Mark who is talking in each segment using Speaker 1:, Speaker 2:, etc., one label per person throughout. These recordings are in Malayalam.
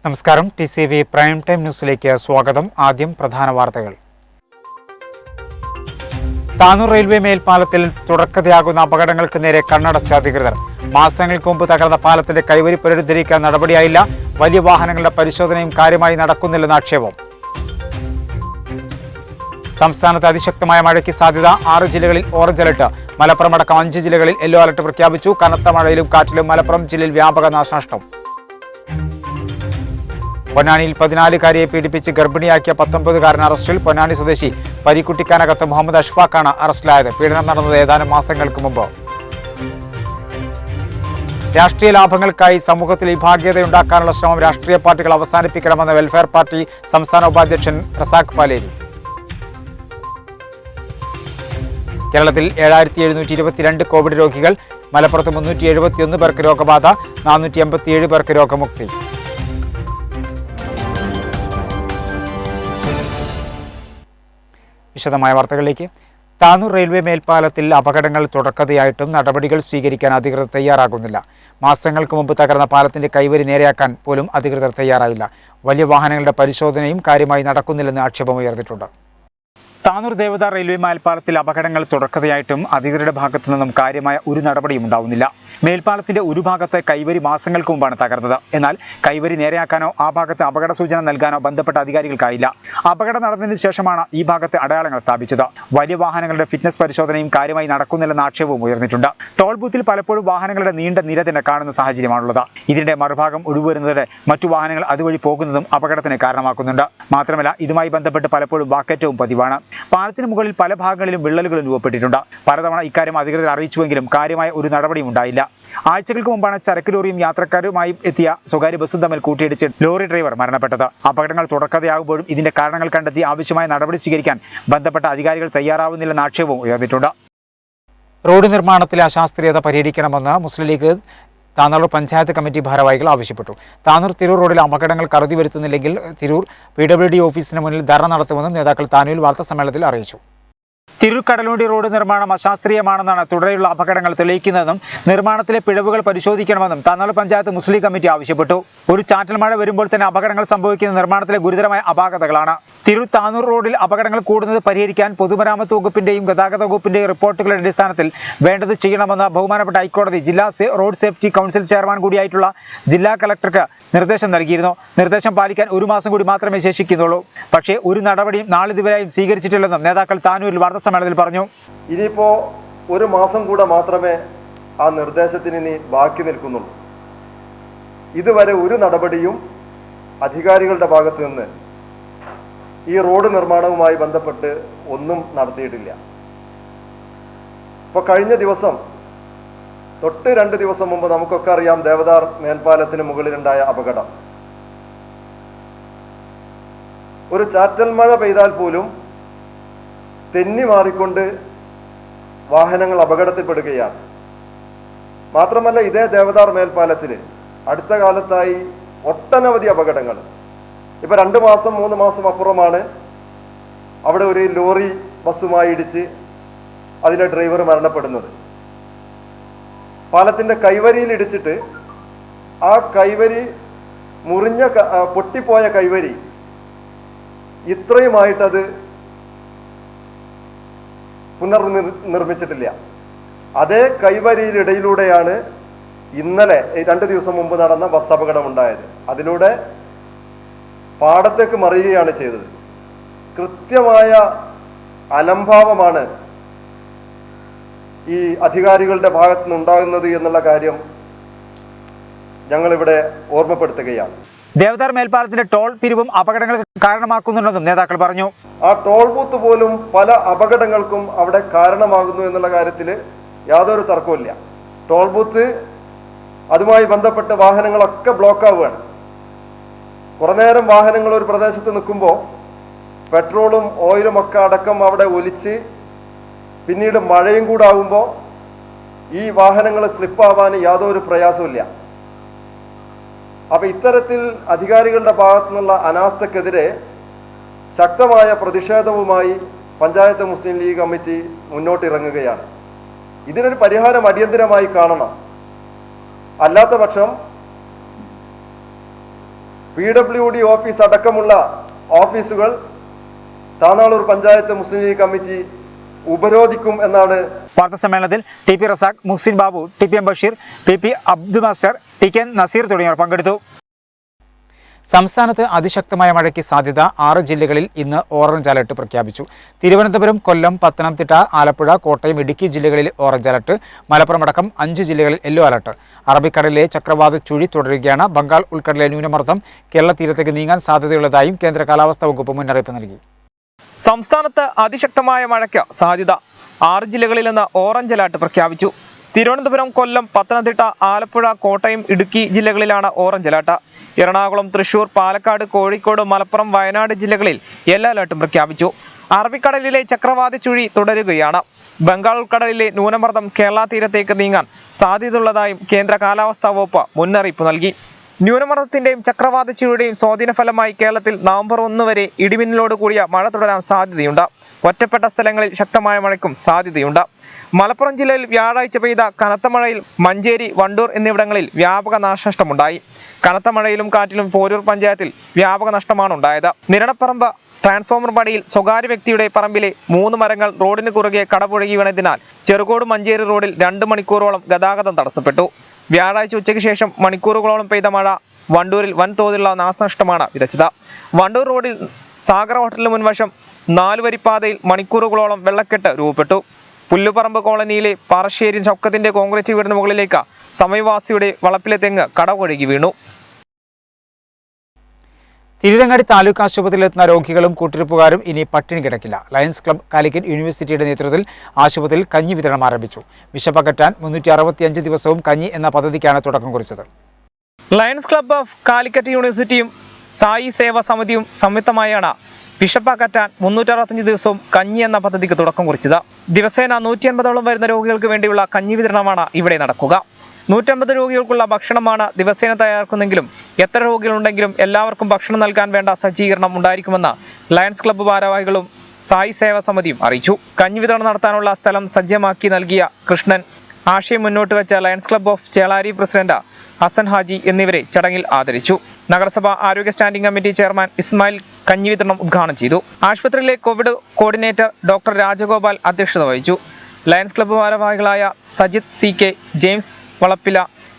Speaker 1: നമസ്കാരം. TCV പ്രൈം ടൈം ന്യൂസിലേക്ക് സ്വാഗതം. ആദ്യം പ്രധാന വാർത്തകൾ. താനൂർ റെയിൽവേ മേൽപ്പാലത്തിൽ തുടർക്കഥയാകുന്ന അപകടങ്ങൾക്ക് നേരെ കണ്ണടച്ച അധികൃതർ. മാസങ്ങൾക്ക് മുമ്പ് തകർന്ന പാലത്തിന്റെ കൈവരി പുനരുദ്ധരിക്കാൻ നടപടിയായില്ല. വലിയ വാഹനങ്ങളുടെ പരിശോധനയും കാര്യമായി നടക്കുന്നില്ലെന്ന ആക്ഷേപം. സംസ്ഥാനത്ത് അതിശക്തമായ മഴയ്ക്ക് സാധ്യത. 6 ജില്ലകളിൽ ഓറഞ്ച് അലർട്ട്. മലപ്പുറം അടക്കം 5 ജില്ലകളിൽ യെല്ലോ അലർട്ട് പ്രഖ്യാപിച്ചു. കനത്ത മഴയിലും കാറ്റിലും മലപ്പുറം ജില്ലയിൽ വ്യാപക നാശനഷ്ടം. പൊന്നാനിയിൽ 14-കാരിയെ പീഡിപ്പിച്ച് ഗർഭിണിയാക്കിയ 19-കാരൻ അറസ്റ്റിൽ. പൊന്നാനി സ്വദേശി പരിക്കുട്ടിക്കാനകത്ത് മുഹമ്മദ് അഷ്ഫാഖാണ് അറസ്റ്റിലായത്. പീഡനം നടന്നത് ഏതാനും മാസങ്ങൾക്ക് മുമ്പ്. രാഷ്ട്രീയ ലാഭങ്ങൾക്കായി സമൂഹത്തിൽ വിഭാഗീയതയുണ്ടാക്കാനുള്ള ശ്രമം രാഷ്ട്രീയ പാർട്ടികൾ അവസാനിപ്പിക്കണമെന്ന് വെൽഫെയർ പാർട്ടി സംസ്ഥാന ഉപാധ്യക്ഷൻ റസാഖ് പാലേരി. കേരളത്തിൽ 7722 കോവിഡ് രോഗികൾ. മലപ്പുറത്ത് 371 പേർക്ക് രോഗബാധ. 487 പേർക്ക് രോഗമുക്തി. വിശദമായ വാർത്തകളിലേക്ക്. താനൂർ റെയിൽവേ മേൽപ്പാലത്തിൽ അപകടങ്ങൾ തുടർക്കഥയായിട്ടും നടപടികൾ സ്വീകരിക്കാൻ അധികൃതർ തയ്യാറാകുന്നില്ല. മാസങ്ങൾക്ക് മുമ്പ് തകർന്ന പാലത്തിന്റെ കൈവരി നേരെയാക്കാൻ പോലും അധികൃതർ തയ്യാറായില്ല. വലിയ വാഹനങ്ങളുടെ പരിശോധനയും കാര്യമായി നടക്കുന്നില്ലെന്ന് ആക്ഷേപമുയർന്നിട്ടുണ്ട്. താനൂർ ദേവദാർ റെയിൽവേ മേൽപ്പാലത്തിൽ അപകടങ്ങൾ തുടർക്കഥയായിട്ടും അധികൃതരുടെ ഭാഗത്തു നിന്നും കാര്യമായ ഒരു നടപടിയും ഉണ്ടാവുന്നില്ല. മേൽപ്പാലത്തിന്റെ ഒരു ഭാഗത്ത് കൈവരി മാസങ്ങൾക്ക് മുമ്പാണ് തകർന്നത്. എന്നാൽ കൈവരി നേരെയാക്കാനോ ആ ഭാഗത്ത് അപകട സൂചന നൽകാനോ ബന്ധപ്പെട്ട അധികാരികൾക്കായില്ല. അപകടം നടന്നതിന് ശേഷമാണ് ഈ ഭാഗത്ത് അടയാളങ്ങൾ സ്ഥാപിച്ചത്. വലിയ വാഹനങ്ങളുടെ ഫിറ്റ്നസ് പരിശോധനയും കാര്യമായി നടക്കുന്നില്ലെന്ന ആക്ഷേപവും ഉയർന്നിട്ടുണ്ട്. ടോൾ ബൂത്തിൽ പലപ്പോഴും വാഹനങ്ങളുടെ നീണ്ട നിര തന്നെ കാണുന്ന സാഹചര്യമാണുള്ളത്. ഇതിന്റെ മറുഭാഗം ഒഴിവുവരുന്നതോടെ മറ്റു വാഹനങ്ങൾ അതുവഴി പോകുന്നതും അപകടത്തിന് കാരണമാക്കുന്നുണ്ട്. മാത്രമല്ല, ഇതുമായി ബന്ധപ്പെട്ട് പലപ്പോഴും വാക്കേറ്റവും പതിവാണ്. പാലത്തിന് മുകളിൽ പല ഭാഗങ്ങളിലും വിള്ളലുകളും രൂപപ്പെട്ടിട്ടുണ്ട്. പലതവണ ഇക്കാര്യം അധികൃതർ അറിയിച്ചുവെങ്കിലും കാര്യമായ ഒരു നടപടിയും ഉണ്ടായില്ല. ആഴ്ചകൾക്ക് മുമ്പാണ് ചരക്ക് ലോറിയും യാത്രക്കാരുമായും എത്തിയ സ്വകാര്യ ബസ്സും തമ്മിൽ കൂട്ടിയിടിച്ച് ലോറി ഡ്രൈവർ മരണപ്പെട്ടത്. അപകടങ്ങൾ തുടർക്കഥയാകുമ്പോഴും ഇതിന്റെ കാരണങ്ങൾ കണ്ടെത്തി ആവശ്യമായ നടപടി സ്വീകരിക്കാൻ ബന്ധപ്പെട്ട അധികാരികൾ തയ്യാറാവുന്നില്ലെന്ന ആക്ഷേപവും ഉയർന്നിട്ടുണ്ട്. റോഡ് നിർമ്മാണത്തിലെ അശാസ്ത്രീയത പരിഹരിക്കണമെന്ന് മുസ്ലിം ലീഗ് താനൂർ പഞ്ചായത്ത് കമ്മിറ്റി ഭാരവാഹികൾ ആവശ്യപ്പെട്ടു. താനൂർ തിരൂർ റോഡിൽ അപകടങ്ങൾ കരുതി വരുത്തുന്നില്ലെങ്കിൽ തിരൂർ PWD ഓഫീസിന് മുന്നിൽ ധർണ നടത്തുമെന്നും നേതാക്കൾ താനൂരിൽ വാർത്താസമ്മേളനത്തിൽ അറിയിച്ചു. തിരൂർ കടലുണ്ടി റോഡ് നിർമ്മാണം അശാസ്ത്രീയമാണെന്നാണ് തുടരെയുള്ള അപകടങ്ങൾ തെളിയിക്കുന്നതെന്നും നിർമ്മാണത്തിലെ പിഴവുകൾ പരിശോധിക്കണമെന്നും താനൂർ പഞ്ചായത്ത് മുസ്ലിം കമ്മിറ്റി ആവശ്യപ്പെട്ടു. ഒരു ചാറ്റൽ മഴ വരുമ്പോൾ തന്നെ അപകടങ്ങൾ സംഭവിക്കുന്ന നിർമ്മാണത്തിലെ ഗുരുതരമായ അപാകതകളാണ്. തിരൂർ താനൂർ റോഡിൽ അപകടങ്ങൾ കൂടുന്നത് പരിഹരിക്കാൻ പൊതുമരാമത്ത് വകുപ്പിന്റെയും ഗതാഗത വകുപ്പിന്റെയും റിപ്പോർട്ടുകളുടെ അടിസ്ഥാനത്തിൽ വേണ്ടത് ചെയ്യണമെന്ന് ബഹുമാനപ്പെട്ട ഹൈക്കോടതി ജില്ലാ റോഡ് സേഫ്റ്റി കൗൺസിൽ ചെയർമാൻ കൂടിയായിട്ടുള്ള ജില്ലാ കളക്ടർക്ക് നിർദ്ദേശം നൽകിയിരുന്നു. നിർദ്ദേശം പാലിക്കാൻ 1 മാസം കൂടി മാത്രമേ ശേഷിക്കുന്നുള്ളൂ. പക്ഷേ ഒരു നടപടിയും നാളിതുവരെയും സ്വീകരിച്ചിട്ടില്ലെന്നും നേതാക്കൾ താനൂരിൽ വാർത്താസമ്മേളനത്തിൽ പറഞ്ഞു.
Speaker 2: ഇനിയിപ്പോ 1 മാസം കൂടെ മാത്രമേ ആ നിർദ്ദേശത്തിന് ഇനി ബാക്കി നിൽക്കുന്നുള്ളൂ. ഇതുവരെ ഒരു നടപടിയും അധികാരികളുടെ ഭാഗത്ത് നിന്ന് ഈ റോഡ് നിർമ്മാണവുമായി ബന്ധപ്പെട്ട് ഒന്നും നടത്തിയിട്ടില്ല. ഇപ്പോൾ കഴിഞ്ഞ ദിവസം തൊട്ട് 2 ദിവസം മുമ്പ് നമുക്കൊക്കെ അറിയാം ദേവദാർ മേൽപ്പാലത്തിന് മുകളിലുണ്ടായ അപകടം. ഒരു ചാറ്റൽ മഴ പെയ്താൽ പോലും തെന്നി മാറിക്കൊണ്ട് വാഹനങ്ങൾ അപകടത്തിൽപ്പെടുകയാണ്. മാത്രമല്ല, ഇതേ ദേവദാർ മേൽപ്പാലത്തിൽ അടുത്ത കാലത്തായി ഒട്ടനവധി അപകടങ്ങൾ. ഇപ്പൊ 2 മാസം 3 മാസം അപ്പുറമാണ് അവിടെ ഒരു ലോറി ബസ്സുമായി ഇടിച്ച് അതിലെ ഡ്രൈവർ മരണപ്പെടുന്നത്. പാലത്തിന്റെ കൈവരിയിൽ ഇടിച്ചിട്ട് ആ കൈവരി പൊട്ടിപ്പോയ കൈവരി ഇത്രയുമായിട്ടത് പുനർനിർമ്മിച്ചിട്ടില്ല. അതേ കൈവരിയിലിടയിലൂടെയാണ് ഇന്നലെ 2 ദിവസം മുമ്പ് നടന്ന ബസ് അപകടം ഉണ്ടായത്. അതിലൂടെ പാടത്തേക്ക് മറിയുകയാണ് ചെയ്തത്. കൃത്യമായ അലംഭാവമാണ് ഈ അധികാരികളുടെ ഭാഗത്തു നിന്നുണ്ടാകുന്നത് എന്നുള്ള കാര്യം ഞങ്ങളിവിടെ ഓർമ്മപ്പെടുത്തുകയാണ്.
Speaker 1: ദേവദാർ മേൽപ്പാലത്തിന്റെ ടോൾ പിരിവും അപകടങ്ങൾക്ക് കാരണമാക്കുന്നുണ്ടെന്നും നേതാക്കൾ പറഞ്ഞു.
Speaker 2: ആ ടോൾ ബൂത്ത് പോലും പല അപകടങ്ങൾക്കും അവിടെ കാരണമാകുന്നു എന്നുള്ള കാര്യത്തിൽ യാതൊരു തർക്കവുമില്ല. ടോൾ ബൂത്ത് അതുമായി ബന്ധപ്പെട്ട് വാഹനങ്ങളൊക്കെ ബ്ലോക്ക് ആവുകയാണ്. കുറേ നേരം വാഹനങ്ങൾ ഒരു പ്രദേശത്ത് നിൽക്കുമ്പോൾ പെട്രോളും ഓയിലും ഒക്കെ അടക്കം അവിടെ ഒലിച്ച് പിന്നീട് മഴയും കൂടെ ആകുമ്പോൾ ഈ വാഹനങ്ങൾ സ്ലിപ്പാവാൻ യാതൊരു പ്രയാസമില്ല. അപ്പൊ ഇത്തരത്തിൽ അധികാരികളുടെ ഭാഗത്തു നിന്നുള്ള അനാസ്ഥക്കെതിരെ ശക്തമായ പ്രതിഷേധവുമായി പഞ്ചായത്ത് മുസ്ലിം ലീഗ് കമ്മിറ്റി മുന്നോട്ടിറങ്ങുകയാണ്. ഇതിനൊരു പരിഹാരം അടിയന്തരമായി കാണണം. അല്ലാത്ത പക്ഷം PWD ഓഫീസ് അടക്കമുള്ള ഓഫീസുകൾ താനാളൂർ പഞ്ചായത്ത് മുസ്ലിം ലീഗ് കമ്മിറ്റി ഉപരോധിക്കും എന്നാണ്.
Speaker 1: വാർത്താ സമ്മേളനത്തിൽ T P Razak, Muhsin Babu, T P M Basheer, P Abdu master, T K Naseer തുടങ്ങിയവർ പങ്കെടുത്തു. സംസ്ഥാനത്ത് അതിശക്തമായ മഴയ്ക്ക് സാധ്യത 6 ജില്ലകളിൽ ഇന്ന് ഓറഞ്ച് അലർട്ട് പ്രഖ്യാപിച്ചു. തിരുവനന്തപുരം, കൊല്ലം, പത്തനംതിട്ട, ആലപ്പുഴ, കോട്ടയം, ഇടുക്കി ജില്ലകളിൽ ഓറഞ്ച് അലർട്ട്. മലപ്പുറം അടക്കം 5 ജില്ലകളിൽ യെല്ലോ അലർട്ട്. അറബിക്കടലിലെ ചക്രവാത ചുഴി തുടരുകയാണ്. ബംഗാൾ ഉൾക്കടലിലെ ന്യൂനമർദ്ദം കേരള തീരത്തേക്ക് നീങ്ങാൻ സാധ്യതയുള്ളതായും കേന്ദ്ര കാലാവസ്ഥാ വകുപ്പ് മുന്നറിയിപ്പ് നൽകി.
Speaker 3: സംസ്ഥാനത്ത് അതിശക്തമായ മഴയ്ക്ക് സാധ്യത 6 ജില്ലകളിൽ നിന്ന് ഓറഞ്ച് അലർട്ട് പ്രഖ്യാപിച്ചു. തിരുവനന്തപുരം, കൊല്ലം, പത്തനംതിട്ട, ആലപ്പുഴ, കോട്ടയം, ഇടുക്കി ജില്ലകളിലാണ് ഓറഞ്ച് അലർട്ട്. എറണാകുളം, തൃശൂർ, പാലക്കാട്, കോഴിക്കോട്, മലപ്പുറം, വയനാട് ജില്ലകളിൽ യെല്ലോ അലർട്ടും പ്രഖ്യാപിച്ചു. അറബിക്കടലിലെ ചക്രവാത ചുഴി തുടരുകയാണ്. ബംഗാൾ ഉൾക്കടലിലെ ന്യൂനമർദ്ദം കേരള തീരത്തേക്ക് നീങ്ങാൻ സാധ്യതയുള്ളതായും കേന്ദ്ര കാലാവസ്ഥാ വകുപ്പ് മുന്നറിയിപ്പ് നൽകി. ന്യൂനമർദ്ദത്തിന്റെയും ചക്രവാത ചുഴിയുടെയും സ്വാധീന ഫലമായി കേരളത്തിൽ നവംബർ 1 വരെ ഇടിമിന്നലോട് കൂടിയ മഴ തുടരാൻ സാധ്യതയുണ്ട്. ഒറ്റപ്പെട്ട സ്ഥലങ്ങളിൽ ശക്തമായ മഴയ്ക്കും സാധ്യതയുണ്ട്. മലപ്പുറം ജില്ലയിൽ വ്യാഴാഴ്ച പെയ്ത കനത്ത മഴയിൽ മഞ്ചേരി, വണ്ടൂർ എന്നിവിടങ്ങളിൽ വ്യാപക നാശനഷ്ടമുണ്ടായി. കനത്ത മഴയിലും കാറ്റിലും പോരൂർ പഞ്ചായത്തിൽ വ്യാപക നഷ്ടമാണ് ഉണ്ടായത്. നിരണപ്പറമ്പ് ട്രാൻസ്ഫോമർ പടിയിൽ സ്വകാര്യ വ്യക്തിയുടെ പറമ്പിലെ 3 മരങ്ങൾ റോഡിന് കുറുകെ കടപുഴകി വീണതിനാൽ ചെറുകോട് മഞ്ചേരി റോഡിൽ 2 മണിക്കൂറോളം ഗതാഗതം തടസ്സപ്പെട്ടു. വ്യാഴാഴ്ച ഉച്ചയ്ക്ക് ശേഷം മണിക്കൂറുകളോളം പെയ്ത മഴ വണ്ടൂരിൽ വൻതോതിലുള്ള നാശനഷ്ടമാണ് വിതച്ചത്. വണ്ടൂർ റോഡിൽ സാഗർ ഹോട്ടലിന് മുൻവശം 4 വരിപ്പാതയിൽ മണിക്കൂറുകളോളം വെള്ളക്കെട്ട് രൂപപ്പെട്ടു. പുല്ലുപറമ്പ് കോളനിയിലെ പാറശ്ശേരി ചൗക്കത്തിന്റെ കോൺക്രീറ്റ് വീടിന് മുകളിലേക്ക് സമീപവാസിയുടെ വളപ്പിലെ തെങ്ങ് കടപുഴകി വീണു.
Speaker 1: തിരുരങ്ങാടി താലൂക്ക് ആശുപത്രിയിലെത്തുന്ന രോഗികളും കൂട്ടിരിപ്പുകാരും ഇനി പട്ടിണി കിടക്കില്ല. ലയൺസ് ക്ലബ്ബ് കാലിക്കറ്റ് യൂണിവേഴ്സിറ്റിയുടെ നേതൃത്വത്തിൽ ആശുപത്രിയിൽ കഞ്ഞി വിതരണം ആരംഭിച്ചു. വിശപ്പകറ്റാൻ 365 ദിവസവും കഞ്ഞി എന്ന പദ്ധതിക്കാണ് തുടക്കം കുറിച്ചത്.
Speaker 3: ലയൺസ് ക്ലബ്ബ് ഓഫ് കാലിക്കറ്റ് യൂണിവേഴ്സിറ്റിയും സായി സേവാ സമിതിയും സംയുക്തമായാണ് വിശപ്പകറ്റാൻ 365 ദിവസവും കഞ്ഞി എന്ന പദ്ധതിക്ക് തുടക്കം കുറിച്ചത്. ദിവസേന 150ഓളം വരുന്ന രോഗികൾക്ക് വേണ്ടിയുള്ള കഞ്ഞി വിതരണമാണ് ഇവിടെ നടക്കുക. 150 രോഗികൾക്കുള്ള ഭക്ഷണമാണ് ദിവസേന തയ്യാറാക്കുന്നെങ്കിലും എത്ര രോഗികളുണ്ടെങ്കിലും എല്ലാവർക്കും ഭക്ഷണം നൽകാൻ വേണ്ട സജ്ജീകരണം ഉണ്ടായിരിക്കുമെന്ന് ലയൺസ് ക്ലബ്ബ് ഭാരവാഹികളും സായി സേവാ സമിതിയും അറിയിച്ചു. കഞ്ഞി വിതരണം നടത്താനുള്ള സ്ഥലം സജ്ജമാക്കി നൽകിയ കൃഷ്ണൻ, ആശയം മുന്നോട്ട് വെച്ച lions club of Chelari president Hasan Haji എന്നിവരെ ചടങ്ങിൽ ആദരിച്ചു. നഗരസഭ ആരോഗ്യ സ്റ്റാൻഡിംഗ് കമ്മിറ്റി ചെയർമാൻ ഇസ്മായിൽ കഞ്ഞി വിതരണം ഉദ്ഘാടനം ചെയ്തു. ആശുപത്രിയിലെ കോവിഡ് കോർഡിനേറ്റർ ഡോക്ടർ രാജഗോപാൽ അധ്യക്ഷത വഹിച്ചു. ലയൺസ് ക്ലബ്ബ് ഭാരവാഹികളായ Sajith CK, James Valappila,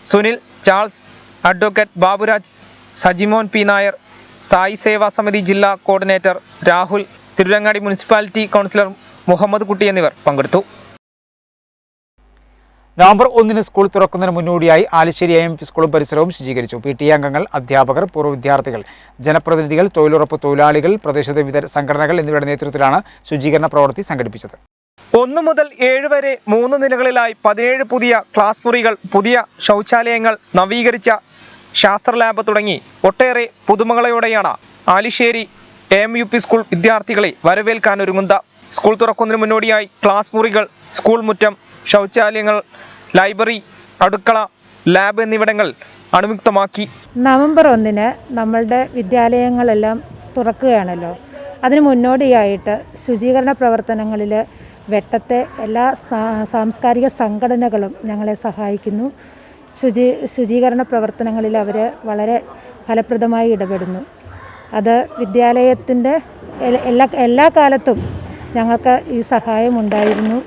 Speaker 3: Sunil Charles, advocate Baburaj, Sajimon P Nair, Sai Seva Samiti ജില്ലാ coordinator Rahul, Tirurangadi municipality councillor Muhammad Kutty എന്നിവർ പങ്കെടുത്തു.
Speaker 1: നവംബർ 1 സ്കൂൾ തുറക്കുന്നതിന് മുന്നോടിയായി ആലിശ്ശേരി AMP സ്കൂളും പരിസരവും ശുചീകരിച്ചു. PTA അംഗങ്ങൾ, അധ്യാപകർ, പൂർവ്വ വിദ്യാർത്ഥികൾ, ജനപ്രതിനിധികൾ, തൊഴിലുറപ്പ് തൊഴിലാളികൾ, പ്രദേശത്തെ വിവിധ സംഘടനകൾ എന്നിവരുടെ നേതൃത്വത്തിലാണ് ശുചീകരണ പ്രവൃത്തി സംഘടിപ്പിച്ചത്.
Speaker 3: 1 മുതൽ 7 വരെ 3 നിലകളിലായി 17 പുതിയ ക്ലാസ് മുറികൾ, പുതിയ ശൗചാലയങ്ങൾ, നവീകരിച്ച ശാസ്ത്ര ലാബ് തുടങ്ങി ഒട്ടേറെ പുതുമകളോടെയാണ് ആലിശ്ശേരി AMUP സ്കൂൾ വിദ്യാർത്ഥികളെ വരവേൽക്കാൻ ഒരുങ്ങുന്നത്. സ്കൂൾ തുറക്കുന്നതിന് മുന്നോടിയായി ക്ലാസ് മുറികൾ, സ്കൂൾ മുറ്റം, ശൗചാലയങ്ങൾ, ലൈബ്രറി, അടുക്കള, ലാബ് എന്നിവിടങ്ങൾ അണുമുക്തമാക്കി.
Speaker 4: നവംബർ 1 നമ്മളുടെ വിദ്യാലയങ്ങളെല്ലാം തുറക്കുകയാണല്ലോ. അതിന് മുന്നോടിയായിട്ട് ശുചീകരണ പ്രവർത്തനങ്ങളിൽ വെട്ടത്തെ എല്ലാ സാംസ്കാരിക സംഘടനകളും ഞങ്ങളെ സഹായിക്കുന്നു. ശുചീകരണ പ്രവർത്തനങ്ങളിൽ അവർ വളരെ ഫലപ്രദമായി ഇടപെടുന്നു. അത് വിദ്യാലയത്തിൻ്റെ എല്ലാ കാലത്തും ഞങ്ങൾക്ക് ഈ സഹായം ഉണ്ടായിരുന്നു.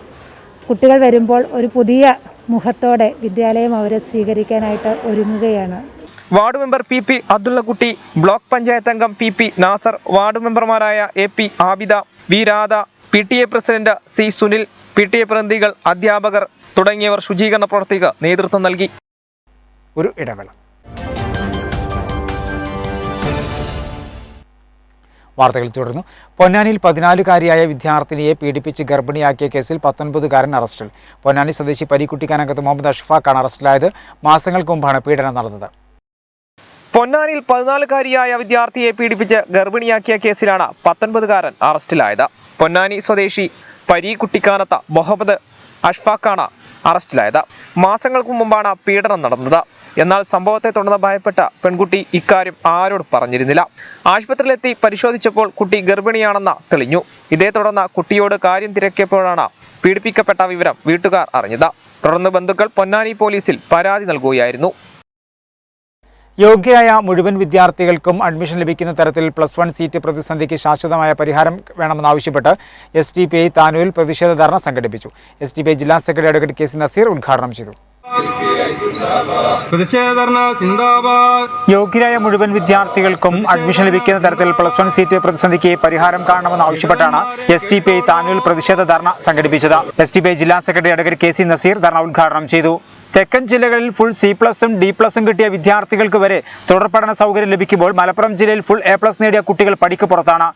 Speaker 4: കുട്ടികൾ വരുമ്പോൾ ഒരു പുതിയ മുഖത്തോടെ വിദ്യാലയം അവരെ സ്വീകരിക്കാനായിട്ട് ഒരുങ്ങുകയാണ്.
Speaker 3: Ward member PP Abdullakutty, block panchayat അംഗം PP നാസർ, വാർഡ് മെമ്പർമാരായ AP Abida, V Radha, PTA president C Sunil, PTA പ്രതിനിധികൾ, അധ്യാപകർ തുടങ്ങിയവർ ശുചീകരണ പ്രവൃത്തിക്ക് നേതൃത്വം നൽകി.
Speaker 1: ഒരു ഇടവേള. വാർത്തകൾ തുടർന്നു. പൊന്നാനിയിൽ 14-കാരിയായ വിദ്യാർത്ഥിനിയെ പീഡിപ്പിച്ച് ഗർഭിണിയാക്കിയ കേസിൽ 19-കാരൻ അറസ്റ്റിൽ. പൊന്നാനി സ്വദേശി പരീക്കുട്ടിക്കാനകത്ത് മുഹമ്മദ് അഷ്ഫാഖാണ് അറസ്റ്റിലായത്. മാസങ്ങൾക്ക് മുമ്പാണ് പീഡനം നടന്നത്.
Speaker 3: പൊന്നാനിയിൽ 14-കാരിയായ വിദ്യാർത്ഥിയെ പീഡിപ്പിച്ച് ഗർഭിണിയാക്കിയ കേസിലാണ് 19-കാരൻ അറസ്റ്റിലായത്. പൊന്നാനി സ്വദേശി പരീക്കുട്ടിക്കാനത്ത് മുഹമ്മദ് അഷ്ഫാഖാണ് അറസ്റ്റിലായത്. മാസങ്ങൾക്ക് മുമ്പാണ് പീഡനം നടന്നത്. എന്നാൽ സംഭവത്തെ തുടർന്ന് ഭയപ്പെട്ട പെൺകുട്ടി ഇക്കാര്യം ആരോട് പറഞ്ഞിരുന്നില്ല. ആശുപത്രിയിലെത്തി പരിശോധിച്ചപ്പോൾ കുട്ടി ഗർഭിണിയാണെന്ന് തെളിഞ്ഞു. ഇതേ തുടർന്ന് കുട്ടിയോട് കാര്യം തിരക്കിയപ്പോഴാണ് പീഡിപ്പിക്കപ്പെട്ട വിവരം വീട്ടുകാർ അറിഞ്ഞത്. തുടർന്ന് ബന്ധുക്കൾ പൊന്നാനി പോലീസിൽ പരാതി നൽകുകയായിരുന്നു.
Speaker 1: യോഗ്യരായ മുഴുവൻ വിദ്യാർത്ഥികൾക്കും അഡ്മിഷൻ ലഭിക്കുന്ന തരത്തിൽ +1 സീറ്റ് പ്രതിസന്ധിക്ക് ശാശ്വതമായ പരിഹാരം വേണമെന്നാവശ്യപ്പെട്ട് SDPI താനൂരിൽ പ്രതിഷേധ ധർണ സംഘടിപ്പിച്ചു. SDPI ജില്ലാ സെക്രട്ടറി അഡ്വക്കേറ്റ് KC നസീർ ഉദ്ഘാടനം ചെയ്തു. യോഗ്യരായ മുഴുവൻ വിദ്യാർത്ഥികൾക്കും അഡ്മിഷൻ ലഭിക്കുന്ന തരത്തിൽ +1 സീറ്റ് പ്രതിസന്ധിക്ക് പരിഹാരം കാണണമെന്നാവശ്യപ്പെട്ടാണ് SDPI താനൂരിൽ പ്രതിഷേധ ധർണ സംഘടിപ്പിച്ചത്. SDPI ജില്ലാ സെക്രട്ടറി അഡ്വക്കേറ്റ് KC നസീർ ധർണ ഉദ്ഘാടനം ചെയ്തു. തെക്കൻ ജില്ലകളിൽ ഫുൾ C+ഉം D+ഉം കിട്ടിയ വിദ്യാർത്ഥികൾക്ക് വരെ തുടർ പഠന സൗകര്യം ലഭിക്കുമ്പോൾ മലപ്പുറം ജില്ലയിൽ ഫുൾ A+ നേടിയ കുട്ടികൾ പടിക്ക് പുറത്താണ്.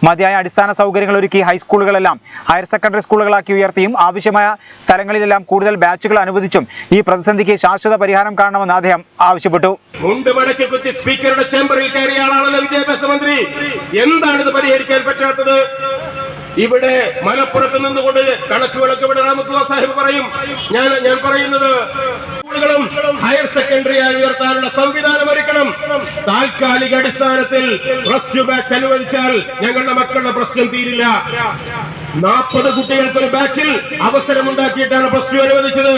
Speaker 1: മതിയായ അടിസ്ഥാന സൗകര്യങ്ങൾ ഒരുക്കി ഹൈസ്കൂളുകളെല്ലാം ഹയർ സെക്കൻഡറി സ്കൂളുകളാക്കി ഉയർത്തിയും ആവശ്യമായ സ്ഥലങ്ങളിലെല്ലാം കൂടുതൽ ബാച്ചുകൾ അനുവദിച്ചും ഈ പ്രതിസന്ധിക്ക് ശാശ്വത പരിഹാരം കാണണമെന്ന് അദ്ദേഹം ആവശ്യപ്പെട്ടു.
Speaker 5: സ്പീക്കറുടെ ചേംബറിൽ കയറിയ ആളാണല്ലോ വിദ്യാഭ്യാസ മന്ത്രി. എന്താണ് ഇത് പരിഹരിക്കാൻ പറ്റാത്തത്? ഇവിടെ മലപ്പുറത്ത് നിന്നുകൊണ്ട് കണക്കുകളൊക്കെ ഇവിടെ റാമത്തുള്ള സാഹിബ് പറയും. ഞാൻ പറയുന്നത് സ്കൂളുകളും ഹയർ സെക്കൻഡറി ആയി ഉയർത്താനുള്ള സംവിധാനം ഒരുക്കണം. താൽക്കാലിക അടിസ്ഥാനത്തിൽ +2 ബാച്ച് അനുവദിച്ചാൽ ഞങ്ങളുടെ മക്കളുടെ പ്രശ്നം തീരില്ല. 40 കുട്ടികൾക്ക് ഒരു ബാച്ചിൽ അവസരമുണ്ടാക്കിയിട്ടാണ് +2 അനുവദിച്ചത്.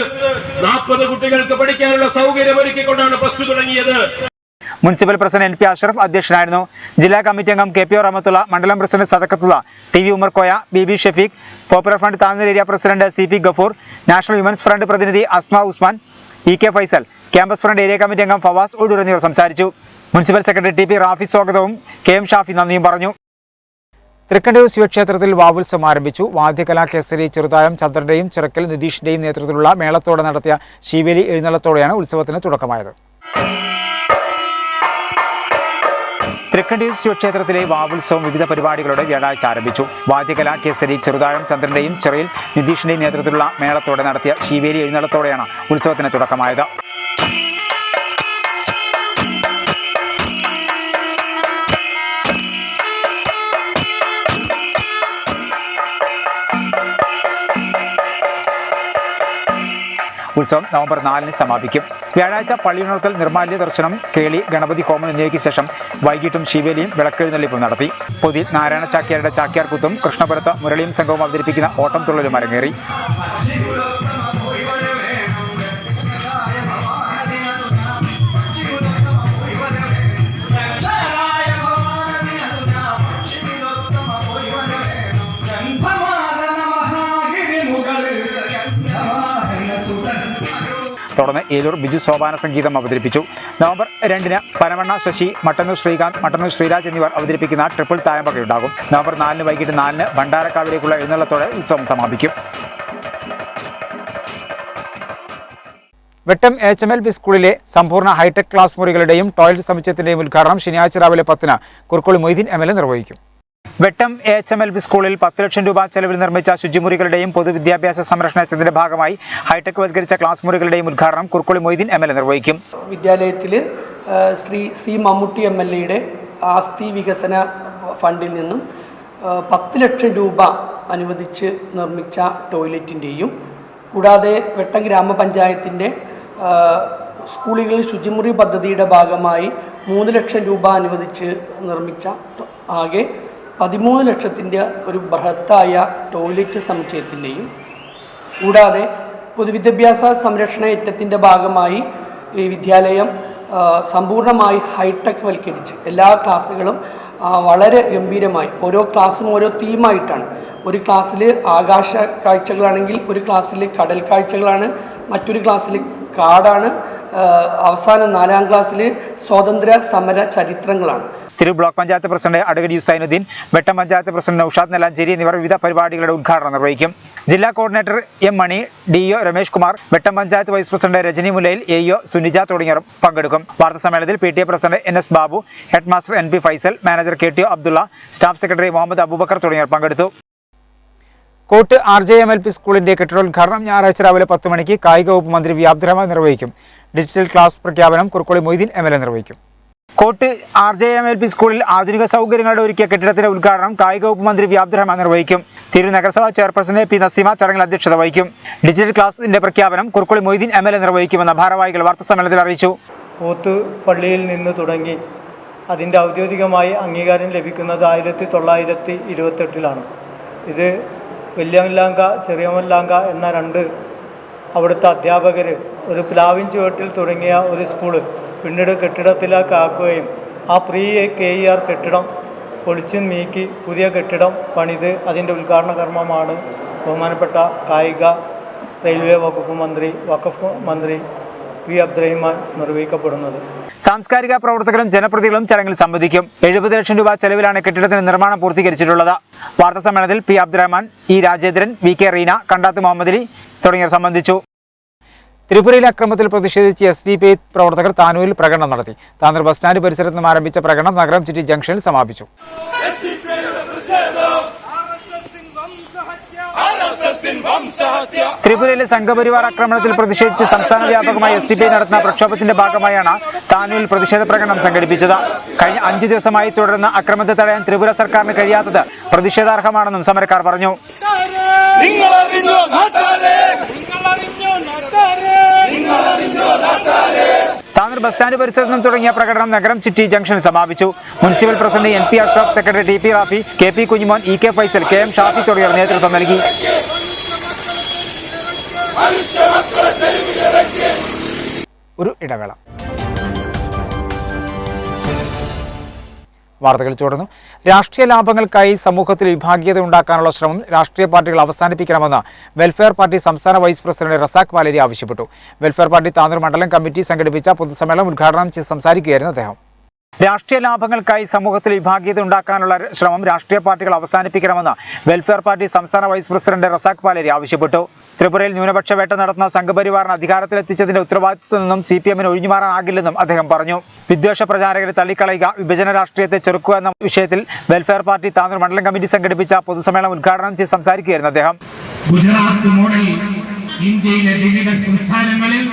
Speaker 5: 40 കുട്ടികൾക്ക് പഠിക്കാനുള്ള സൗകര്യം ഒരുക്കിക്കൊണ്ടാണ് +2 തുടങ്ങിയത്.
Speaker 1: മുനിസിപ്പൽ പ്രസിഡന്റ് NP അഷ്റഫ് അധ്യക്ഷനായിരുന്നു. ജില്ലാ കമ്മിറ്റി അംഗം KP റഹ്മത്തുള്ള, മണ്ഡലം president Sadakathulla, TV Umar Koya, BB Shafeeq, popular front Tanur area president CP Gafoor, national women's front പ്രതിനിധി Asma Usman, EK Faisal, campus front area committee അംഗം ഫവാസ് ഒഡൂർ എന്നിവർ സംസാരിച്ചു. മുനിസിപ്പൽ സെക്രട്ടറി TP റാഫി സ്വാഗതവും KM ഷാഫി നന്ദിയും പറഞ്ഞു. തൃക്കണ്ടൂർ ശിവക്ഷേത്രത്തിൽ വാവുത്സവം ആരംഭിച്ചു. വാദ്യകലാ കേസരി ചെറുതായം ചന്ദ്രന്റെയും ചിറക്കൽ നിതീഷിന്റെയും നേതൃത്വത്തിലുള്ള മേളത്തോടെ നടത്തിയ ശീവേലി എഴുന്നള്ളത്തോടെയാണ് ഉത്സവത്തിന് തുടക്കമായത്. തൃക്കണ്ടൂർ ശിവക്ഷേത്രത്തിലെ വാവുത്സവം വിവിധ പരിപാടികളോടെ വ്യാഴാഴ്ച ആരംഭിച്ചു. വാദ്യകലാ കേസരി ചെറുതായം ചന്ദ്രന്റെയും ചിറയിൽ നിതീഷിന്റെയും നേതൃത്വത്തിലുള്ള മേളത്തോടെ നടത്തിയ ശീവേലി എഴുന്നള്ളത്തോടെയാണ് ഉത്സവത്തിന് തുടക്കമായത്. ഉത്സവം നവംബർ 4-ന് സമാപിക്കും. വ്യാഴാഴ്ച പള്ളിയുണർത്തൽ, നിർമാല്യ ദർശനം, കേളി, ഗണപതി ഹോമം എന്നിവയ്ക്ക് ശേഷം വൈകിട്ടും ശിവേലിയും വിളക്കെഴുന്നള്ളിപ്പും നടത്തി. പൊതിൽ നാരായണ ചാക്യാരുടെ ചാക്യാർകൂത്തും കൃഷ്ണപുരത്ത് മുരളിയും സംഘവും അവതരിപ്പിക്കുന്ന ഓട്ടം തുള്ളലും അരങ്ങേറി. തുടർന്ന് ഏലൂർ ബിജു സോപാന സംഗീതം അവതരിപ്പിച്ചു. നവംബർ 2-ന് പനമണ്ണ ശശി, മട്ടന്നൂർ ശ്രീകാന്ത്, മട്ടന്നൂർ ശ്രീരാജ് എന്നിവർ അവതരിപ്പിക്കുന്ന ട്രിപ്പിൾ തായമ്പകയുണ്ടാകും. നവംബർ 4-ന് വൈകിട്ട് 4-ന് ഭണ്ഡാരക്കാവിലേക്കുള്ള എഴുന്നള്ളത്തോടെ ഉത്സവം സമാപിക്കും. വെട്ടം HMLP സ്കൂളിലെ സമ്പൂർണ്ണ ഹൈടെക് ക്ലാസ് മുറികളുടെയും ടോയ്ലറ്റ് സമുച്ചയത്തിന്റെയും ഉദ്ഘാടനം ശനിയാഴ്ച രാവിലെ 10-ന് കുറുക്കോളി മൊയ്തീൻ MLA നിർവഹിക്കും. വെട്ടം HMLP സ്കൂളിൽ 10 ലക്ഷം രൂപ ചെലവിൽ നിർമ്മിച്ച ശുചിമുറികളുടെയും പൊതുവിദ്യാഭ്യാസ സംരക്ഷണത്തിന്റെ ഭാഗമായി ഹൈടെക് വൽക്കരിച്ച ക്ലാസ് മുറികളുടെയും ഉദ്ഘാടനം കുറുക്കോളി മൊയ്തീൻ MLA നിർവഹിക്കും.
Speaker 6: വിദ്യാലയത്തിൽ ശ്രീ C മമ്മൂട്ടി MLAയുടെ ആസ്തി വികസന ഫണ്ടിൽ നിന്നും 10 ലക്ഷം രൂപ അനുവദിച്ച് നിർമ്മിച്ച ടോയ്ലറ്റിൻ്റെയും കൂടാതെ വെട്ടം ഗ്രാമപഞ്ചായത്തിൻ്റെ സ്കൂളുകളിൽ ശുചിമുറി പദ്ധതിയുടെ ഭാഗമായി 3 ലക്ഷം രൂപ അനുവദിച്ച് നിർമ്മിച്ച ആകെ 13 ലക്ഷത്തിൻ്റെ ഒരു ബൃഹത്തായ ടോയ്ലറ്റ് സമുച്ചയത്തിൻ്റെയും കൂടാതെ പൊതുവിദ്യാഭ്യാസ സംരക്ഷണ യജ്ഞത്തിൻ്റെ ഭാഗമായി ഈ വിദ്യാലയം സമ്പൂർണ്ണമായി ഹൈടെക് വൽക്കരിച്ച് എല്ലാ ക്ലാസ്സുകളും വളരെ ഗംഭീരമായി ഓരോ ക്ലാസ്സും ഓരോ തീമായിട്ടാണ്. ഒരു ക്ലാസ്സിൽ ആകാശ കാഴ്ചകളാണെങ്കിൽ ഒരു ക്ലാസ്സിൽ കടൽ കാഴ്ചകളാണ്, മറ്റൊരു ക്ലാസ്സിൽ കാടാണ്, അവസാനം 4-ാം ക്ലാസ്സിൽ സ്വാതന്ത്ര്യ സമര ചരിത്രങ്ങളാണ്.
Speaker 1: തിരു block panchayat president advocate Yusainuddin, വെട്ടം പഞ്ചായത്ത് പ്രസിഡന്റ് നൌഷാദ് നെല്ലാഞ്ചേരി എന്നിവർ വിവിധ പരിപാടികളുടെ ഉദ്ഘാടനം നിർവഹിക്കും. ജില്ലാ coordinator M Mani, DO Ramesh Kumar, Vettom panchayat vice president Rajani Mulayil, AO Suneeja തുടങ്ങിയവർ പങ്കെടുക്കും. വാർത്താസമ്മേളനത്തിൽ PTA president NS Babu, head master NP Faisal, manager KTO Abdulla, staff secretary Muhammad Aboobacker തുടങ്ങിയവർ പങ്കെടുത്തു. കോട്ട് RJMLP സ്കൂളിന്റെ കെട്ടിടോദ്ഘാടനം ഞായറാഴ്ച രാവിലെ 10 മണിക്ക് കായിക വകുപ്പ് മന്ത്രി വി അബ്ദുറഹ്മാൻ നിർവഹിക്കും. ഡിജിറ്റൽ ക്ലാസ് പ്രഖ്യാപനം കുറുക്കോളി മൊയ്തീൻ MLA നിർവഹിക്കും. കോട്ട് RJMLP സ്കൂളിൽ ആധുനിക സൗകര്യങ്ങളുടെ ഒരുക്കിയ കെട്ടിടത്തിന്റെ ഉദ്ഘാടനം കായിക വകുപ്പ് മന്ത്രി വി അബ്ദുറഹ്മാൻ നിർവഹിക്കും. തിരു നഗരസഭാ ചെയർപേഴ്സൺ P നസീമ ചടങ്ങിൽ അധ്യക്ഷത വഹിക്കും. ഡിജിറ്റൽ ക്ലാസിന്റെ പ്രഖ്യാപനം കുറുക്കോളി മൊയ്തീൻ MLA നിർവഹിക്കുമെന്ന് ഭാരവാഹികൾ വാർത്താസമ്മേളനത്തിൽ അറിയിച്ചു.
Speaker 7: കോത്ത് പള്ളിയിൽ നിന്ന് തുടങ്ങി അതിൻ്റെ ഔദ്യോഗികമായി അംഗീകാരം ലഭിക്കുന്നത് 1928-ലാണ്. ഇത് വലിയമല്ലാങ്ക, ചെറിയമല്ലാങ്ക എന്ന 2 അവിടുത്തെ അധ്യാപകർ ഒരു പ്ലാവിൻ ചുവട്ടിൽ തുടങ്ങിയ ഒരു സ്കൂള് പിന്നീട് കെട്ടിടത്തിലേക്ക് ആക്കുകയും ആ പ്രീ KER കെട്ടിടം പൊളിച്ചു നീക്കി പുതിയ കെട്ടിടം പണിത് അതിൻ്റെ ഉദ്ഘാടന കർമ്മമാണ് ബഹുമാനപ്പെട്ട കായിക റെയിൽവേ വകുപ്പ് മന്ത്രി വഖഫ് മന്ത്രി പി അബ്ദുറഹിമാൻ നിർവഹിക്കപ്പെടുന്നത്.
Speaker 1: സാംസ്കാരിക പ്രവർത്തകരും ജനപ്രതിനിധികളും ചടങ്ങിൽ സംബന്ധിക്കും. 70 ലക്ഷം രൂപ ചെലവിലാണ് കെട്ടിടത്തിന് നിർമ്മാണം പൂർത്തീകരിച്ചിട്ടുള്ളത്. വാർത്താ സമ്മേളനത്തിൽ P Abdurahman, E Rajendran, VK Reena, Kandath Muhammad Ali തുടങ്ങിയവർ സംബന്ധിച്ചു. ത്രിപുരയിലെ അക്രമത്തിൽ പ്രതിഷേധിച്ച് SDPI പ്രവർത്തകർ താനൂരിൽ പ്രകടനം നടത്തി. താനൂർ ബസ് സ്റ്റാൻഡ് പരിസരത്ത് നിന്നും ആരംഭിച്ച പ്രകടനം നഗരം സിറ്റി ജംഗ്ഷനിൽ സമാപിച്ചു. ത്രിപുരയിലെ സംഘപരിവാർ ആക്രമണത്തിൽ പ്രതിഷേധിച്ച് സംസ്ഥാന വ്യാപകമായി SDPI നടത്തുന്ന പ്രക്ഷോഭത്തിന്റെ ഭാഗമായാണ് താനൂരിൽ പ്രതിഷേധ പ്രകടനം സംഘടിപ്പിച്ചത്. കഴിഞ്ഞ 5 ദിവസമായി തുടരുന്ന അക്രമത്തെ തടയാൻ ത്രിപുര സർക്കാരിന് കഴിയാത്തത് പ്രതിഷേധാർഹമാണെന്നും സമരക്കാർ പറഞ്ഞു. താനൂർ ബസ് സ്റ്റാൻഡ് പരിസരത്ത് നിന്നും തുടങ്ങിയ പ്രകടനം നഗരം സിറ്റി ജംഗ്ഷനിൽ സമാപിച്ചു. Municipal president NP Ashraf, secretary TP Rafi, KP Kunjumon, EK Faisal, KM Shafi തുടങ്ങിയവർ നേതൃത്വം നൽകി. ഒരു ഇടവേള. വാർത്തകൾ തുടർന്നു. രാഷ്ട്രീയ ലാഭങ്ങൾക്കായി സമൂഹത്തിൽ വിഭാഗീയത ഉണ്ടാക്കാനുള്ള ശ്രമം രാഷ്ട്രീയ പാർട്ടികൾ അവസാനിപ്പിക്കണമെന്ന് വെൽഫെയർ പാർട്ടി സംസ്ഥാന വൈസ് പ്രസിഡന്റ് റസാഖ് വാലേരി ആവശ്യപ്പെട്ടു. വെൽഫെയർ പാർട്ടി താനൂർ മണ്ഡലം കമ്മിറ്റി സംഘടിപ്പിച്ച പൊതുസമ്മേളനം ഉദ്ഘാടനം ചെയ്ത് സംസാരിക്കുകയായിരുന്നു അദ്ദേഹം. രാഷ്ട്രീയ ലാഭങ്ങൾക്കായി സമൂഹത്തിൽ വിഭാഗീയത ഉണ്ടാക്കാനുള്ള ശ്രമം രാഷ്ട്രീയ പാർട്ടികൾ അവസാനിപ്പിക്കണമെന്ന് വെൽഫെയർ പാർട്ടി സംസ്ഥാന വൈസ് പ്രസിഡന്റ് റസാഖ് വാലേരി ആവശ്യപ്പെട്ടു. ത്രിപുരയിൽ ന്യൂനപക്ഷ വേട്ട നടത്തുന്ന സംഘപരിവാറിന് അധികാരത്തിലെത്തിച്ചതിന്റെ ഉത്തരവാദിത്വത്തിൽ നിന്നും CPM-ന് ഒഴിഞ്ഞുമാറാനാകില്ലെന്നും അദ്ദേഹം പറഞ്ഞു. വിദ്വേഷ പ്രചാരകരെ തള്ളിക്കളയുക, വിഭജന രാഷ്ട്രീയത്തെ ചെറുക്കുക എന്ന വിഷയത്തിൽ വെൽഫെയർ പാർട്ടി താനൂർ മണ്ഡലം കമ്മിറ്റി സംഘടിപ്പിച്ച പൊതുസമ്മേളനം ഉദ്ഘാടനം ചെയ്ത് സംസാരിക്കുകയായിരുന്നു അദ്ദേഹം.
Speaker 8: ഗുജറാത്ത് മോഡൽ ഇന്ത്യയിലെ വിവിധ സംസ്ഥാനങ്ങളിൽ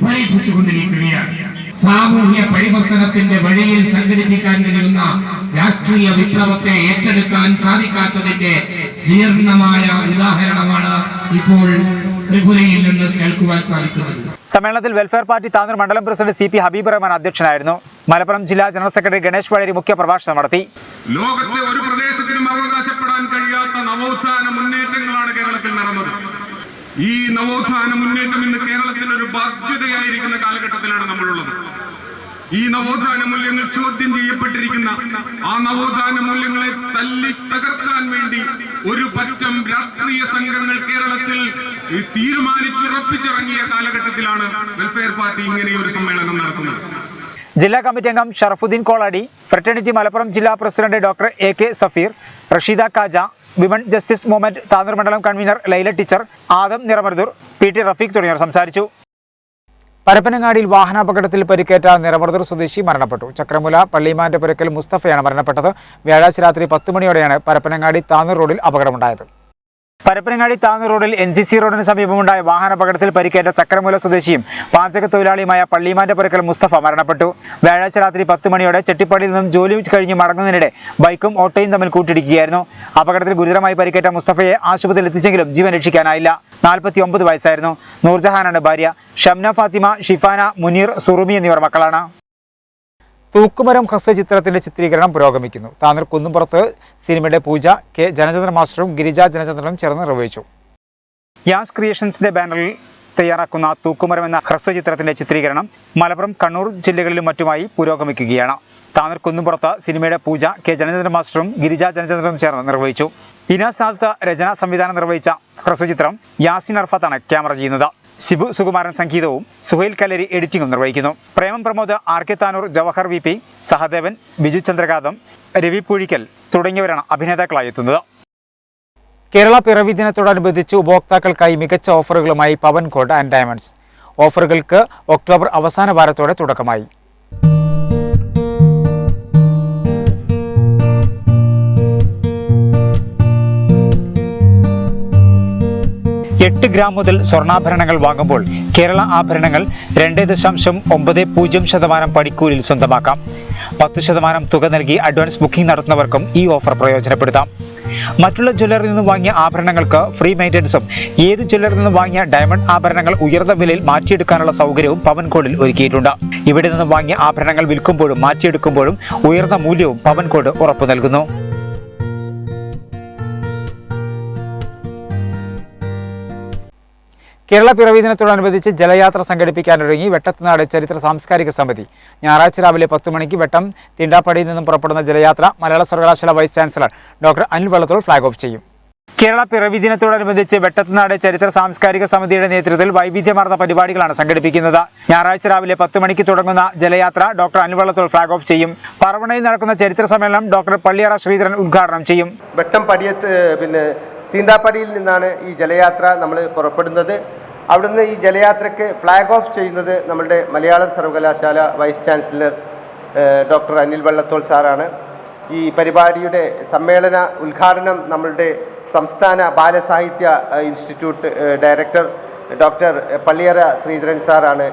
Speaker 8: പരീക്ഷിച്ചുകൊണ്ടിരിക്കുകയാണ്. സാമൂഹ്യ പരിവർത്തനത്തിന്റെ വഴിയിൽ സംഘടിപ്പിക്കാൻ കഴിയുന്ന രാഷ്ട്രീയ വിപ്ലവത്തെ ഏറ്റെടുക്കാൻ സാധിക്കാത്തതിന്റെ ജീർണമായ ഉദാഹരണമാണ് ഇപ്പോൾ ത്രിപുരയിൽ നിന്ന് കേൾക്കുവാൻ സാധിക്കുന്നത്.
Speaker 1: സമ്മേളനത്തിൽ വെൽഫെയർ പാർട്ടി താനൂർ മണ്ഡലം പ്രസിഡന്റ് CP ഹബീബ് റഹ്മാൻ അധ്യക്ഷനായിരുന്നു. മലപ്പുറം ജില്ലാ ജനറൽ സെക്രട്ടറി ഗണേഷ് വാലേരി മുഖ്യ പ്രഭാഷണം നടത്തി.
Speaker 5: ലോകത്തെ ഒരു പ്രദേശത്തിനും അവകാശപ്പെടാൻ കഴിയാത്ത നവോത്ഥാന മുന്നേറ്റങ്ങളാണ് കേരളത്തിൽ നടന്നത്. ഈ നവോത്ഥാന മുന്നേറ്റം ഇന്ന് കേരളത്തിൽ ഒരു ബാധ്യതയായിരിക്കുന്ന കാലഘട്ടത്തിലാണ് നമ്മളുള്ളത്. ഈ നവോത്ഥാന മൂല്യങ്ങൾ ചോദ്യം ചെയ്യപ്പെട്ടിരിക്കുന്ന ആ നവോത്ഥാന മൂല്യങ്ങളെ തല്ലി തകർക്കാൻ വേണ്ടി ഒരു പറ്റം രാഷ്ട്രീയ സംഘങ്ങൾ കേരളത്തിൽ തീരുമാനിച്ചുറപ്പിച്ചിറങ്ങിയ കാലഘട്ടത്തിലാണ് വെൽഫെയർ പാർട്ടി ഇങ്ങനെയൊരു സമ്മേളനം നടത്തുന്നത്.
Speaker 1: ജില്ലാ കമ്മിറ്റി അംഗം ഷറഫുദ്ദീൻ കോളാടി, ഫ്രറ്റേണിറ്റി മലപ്പുറം ജില്ലാ president doctor AK Safeer, Rasheeda Kaja, women justice movement Tanur മണ്ഡലം convener Laila teacher, Adam Niramarudur, PT Rafeeq തുടങ്ങിയവർ സംസാരിച്ചു. പരപ്പനങ്ങാടിയിൽ വാഹനാപകടത്തിൽ പരിക്കേറ്റ നിറമർദൂർ സ്വദേശി മരണപ്പെട്ടു. ചക്രമുല പള്ളിമാന്റെ പുരക്കൽ മുസ്തഫയാണ് മരണപ്പെട്ടത്. വ്യാഴാഴ്ച രാത്രി 10 മണിയോടെയാണ് പരപ്പനങ്ങാടി താനൂർ റോഡിൽ അപകടമുണ്ടായത്. പരപ്പനങ്ങാടി താനൂർ റോഡിൽ NCC റോഡിന് സമീപമുണ്ടായ വാഹനാപകടത്തിൽ പരിക്കേറ്റ ചക്രമുല സ്വദേശിയും പാചക തൊഴിലാളിയുമായ പള്ളിമാന്റെ പുരക്കൽ മുസ്തഫ മരണപ്പെട്ടു. വ്യാഴാഴ്ച രാത്രി 10 മണിയോടെ ചെട്ടിപ്പടിയിൽ നിന്നും ജോലി കഴിഞ്ഞ് മടങ്ങുന്നതിനിടെ ബൈക്കും ഓട്ടോയും തമ്മിൽ കൂട്ടിയിടിക്കുകയായിരുന്നു. അപകടത്തിൽ ഗുരുതരമായി പരിക്കേറ്റ മുസ്തഫയെ ആശുപത്രിയിൽ എത്തിച്ചെങ്കിലും ജീവൻ രക്ഷിക്കാനായില്ല. 49 വയസ്സായിരുന്നു. നൂർജഹാനാണ് ഭാര്യ. ഷംന ഫാത്തിമ, ഷിഫാന, മുനീർ, സുറുമി എന്നിവർ മക്കളാണ്. തൂക്കുമരം ഹ്രസ്വചിത്രത്തിന്റെ ചിത്രീകരണം പുരോഗമിക്കുന്നു. താനൂർ കുന്നുംപുറത്ത് സിനിമയുടെ പൂജ K ജനചന്ദ്രൻ മാസ്റ്ററും ഗിരിജ ജനചന്ദ്രനും ചേർന്ന് നിർവഹിച്ചു. യാസ് ക്രിയേഷൻസിന്റെ ബാനറിൽ തയ്യാറാക്കുന്ന തൂക്കുമരം എന്ന ഹ്രസ്വചിത്രത്തിന്റെ ചിത്രീകരണം മലപ്പുറം, കണ്ണൂർ ജില്ലകളിലും മറ്റുമായി പുരോഗമിക്കുകയാണ്. താനൂർ കുന്നുംപുറത്ത് സിനിമയുടെ പൂജ K ജനചന്ദ്രൻ മാസ്റ്ററും ഗിരിജ ജനചന്ദ്രനും ചേർന്ന് നിർവഹിച്ചു. ഇനാസ് സാദത്ത് രചന സംവിധാനം നിർവഹിച്ച ഹ്രസ്വചിത്രം യാസിൻ അർഫത്താണ് ക്യാമറ ചെയ്യുന്നത്. ശിബു സുകുമാരൻ സംഗീതവും സുഹൈൽ കല്ലരി എഡിറ്റിംഗും നിർവഹിക്കുന്നു. പ്രേമം പ്രമോദ്, RK താനൂർ, ജവഹർ VP, സഹദേവൻ, ബിജു ചന്ദ്രകാന്തം, രവി പൂഴിക്കൽ തുടങ്ങിയവരാണ് അഭിനേതാക്കളായി എത്തുന്നത്. കേരള പിറവി ദിനത്തോടനുബന്ധിച്ച് ഉപഭോക്താക്കൾക്കായി മികച്ച ഓഫറുകളുമായി പവൻ ഗോൾഡ് ആൻഡ് ഡയമണ്ട്സ്. ഓഫറുകൾക്ക് ഒക്ടോബർ അവസാന വാരത്തോടെ തുടക്കമായി. 8 ഗ്രാം മുതൽ സ്വർണ്ണാഭരണങ്ങൾ വാങ്ങുമ്പോൾ കേരള ആഭരണങ്ങൾ 2.90% പണിക്കൂലിയിൽ സ്വന്തമാക്കാം. 10% തുക നൽകി അഡ്വാൻസ് ബുക്കിംഗ് നടത്തുന്നവർക്കും ഈ ഓഫർ പ്രയോജനപ്പെടുത്താം. മറ്റുള്ള ജ്വല്ലറിൽ നിന്ന് വാങ്ങിയ ആഭരണങ്ങൾക്ക് ഫ്രീ മെയിൻ്റനൻസും ഏത് ജ്വല്ലറിൽ നിന്ന് വാങ്ങിയ ഡയമണ്ട് ആഭരണങ്ങൾ ഉയർന്ന വിലയിൽ മാറ്റിയെടുക്കാനുള്ള സൗകര്യവും പവൻ ഗോൾഡിൽ ഒരുക്കിയിട്ടുണ്ട്. ഇവിടെ നിന്ന് വാങ്ങിയ ആഭരണങ്ങൾ വിൽക്കുമ്പോഴും മാറ്റിയെടുക്കുമ്പോഴും ഉയർന്ന മൂല്യവും പവൻ ഗോൾഡ് ഉറപ്പു നൽകുന്നു. കേരള പിറവി ദിനത്തോടനുബന്ധിച്ച് ജലയാത്ര സംഘടിപ്പിക്കാനൊരുങ്ങി വെട്ടത്തുനാട് ചരിത്ര സാംസ്കാരിക സമിതി. ഞായറാഴ്ച രാവിലെ 10 മണിക്ക് വെട്ടം തിണ്ടാപ്പടിയിൽ നിന്നും പുറപ്പെടുന്ന ജലയാത്ര മലയാള സർവകലാശാല vice chancellor doctor Anil Vallathol flag off ചെയ്യും. കേരള പിറവി ദിനത്തോടനുബന്ധിച്ച് വെട്ടത്തുനാട് ചരിത്ര സാംസ്കാരിക സമിതിയുടെ നേതൃത്വത്തിൽ വൈവിധ്യമാർന്ന പരിപാടികളാണ് സംഘടിപ്പിക്കുന്നത്. ഞായറാഴ്ച രാവിലെ 10 മണിക്ക് തുടങ്ങുന്ന ജലയാത്ര doctor Anil Vallathol flag off ചെയ്യും. പറവണയിൽ നടക്കുന്ന ചരിത്ര സമ്മേളനം ഡോക്ടർ പള്ളിയറ ശ്രീധരൻ ഉദ്ഘാടനം ചെയ്യും.
Speaker 9: വെട്ടം പടിയത്ത് തീണ്ടാപ്പടിയിൽ നിന്നാണ് ഈ ജലയാത്ര നമ്മൾ പുറപ്പെടുന്നത്. അവിടുന്ന് ഈ ജലയാത്രയ്ക്ക് ഫ്ലാഗ് ഓഫ് ചെയ്യുന്നത് നമ്മളുടെ മലയാളം സർവകലാശാല vice chancellor doctor Anil Vallathol സാറാണ്. ഈ പരിപാടിയുടെ സമ്മേളന ഉദ്ഘാടനം നമ്മളുടെ സംസ്ഥാന ബാലസാഹിത്യ institute director doctor Palliyara Sreedharan സാറാണ്